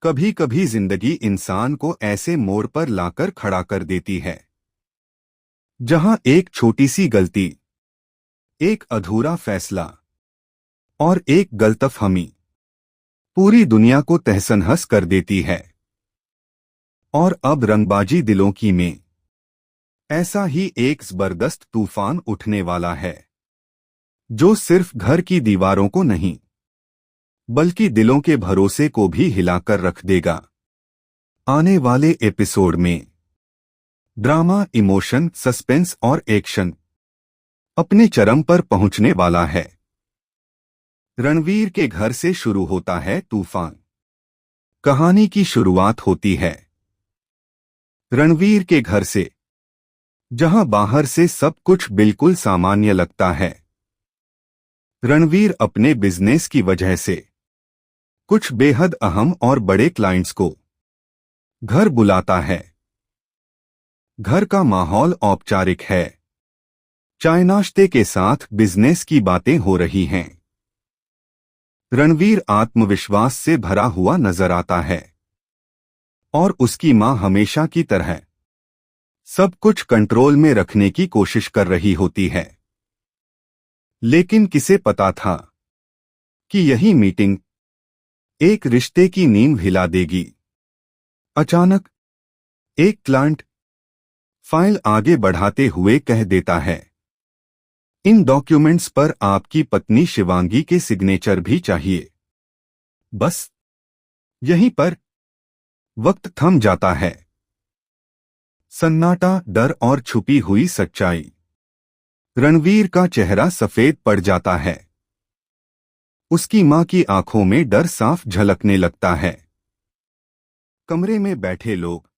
कभी कभी जिंदगी इंसान को ऐसे मोड़ पर लाकर खड़ा कर देती है जहां एक छोटी सी गलती, एक अधूरा फैसला और एक गलतफहमी पूरी दुनिया को तहस-नहस कर देती है। और अब रंगबाजी दिलों की में ऐसा ही एक जबरदस्त तूफान उठने वाला है जो सिर्फ घर की दीवारों को नहीं बल्कि दिलों के भरोसे को भी हिलाकर रख देगा। आने वाले एपिसोड में ड्रामा, इमोशन, सस्पेंस और एक्शन अपने चरम पर पहुंचने वाला है। रणवीर के घर से शुरू होता है तूफान। कहानी की शुरुआत होती है रणवीर के घर से, जहां बाहर से सब कुछ बिल्कुल सामान्य लगता है। रणवीर अपने बिजनेस की वजह से कुछ बेहद अहम और बड़े क्लाइंट्स को घर बुलाता है। घर का माहौल औपचारिक है। चाय नाश्ते के साथ बिजनेस की बातें हो रही हैं। रणवीर आत्मविश्वास से भरा हुआ नजर आता है और उसकी मां हमेशा की तरह सब कुछ कंट्रोल में रखने की कोशिश कर रही होती है। लेकिन किसे पता था कि यही मीटिंग एक रिश्ते की नींव हिला देगी। अचानक एक क्लाइंट फाइल आगे बढ़ाते हुए कह देता है, इन डॉक्यूमेंट्स पर आपकी पत्नी शिवांगी के सिग्नेचर भी चाहिए। बस यहीं पर वक्त थम जाता है। सन्नाटा, डर और छुपी हुई सच्चाई। रणवीर का चेहरा सफेद पड़ जाता है। उसकी मां की आंखों में डर साफ झलकने लगता है। कमरे में बैठे लोग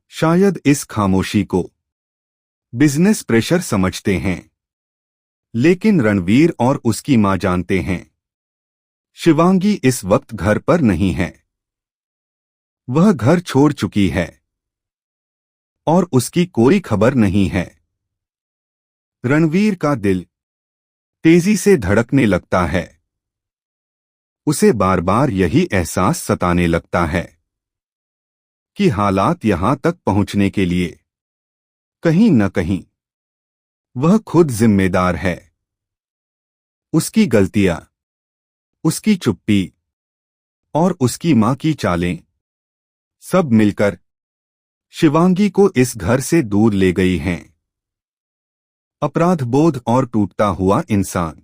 शायद इस खामोशी को बिजनेस प्रेशर समझते हैं, लेकिन रणवीर और उसकी मां जानते हैं शिवांगी इस वक्त घर पर नहीं है। वह घर छोड़ चुकी है और उसकी कोई खबर नहीं है। रणवीर का दिल तेजी से धड़कने लगता है। उसे बार बार यही एहसास सताने लगता है कि हालात यहां तक पहुंचने के लिए कहीं न कहीं वह खुद जिम्मेदार है। उसकी गलतियां, उसकी चुप्पी और उसकी मां की चालें सब मिलकर शिवांगी को इस घर से दूर ले गई हैं। अपराध बोध और टूटता हुआ इंसान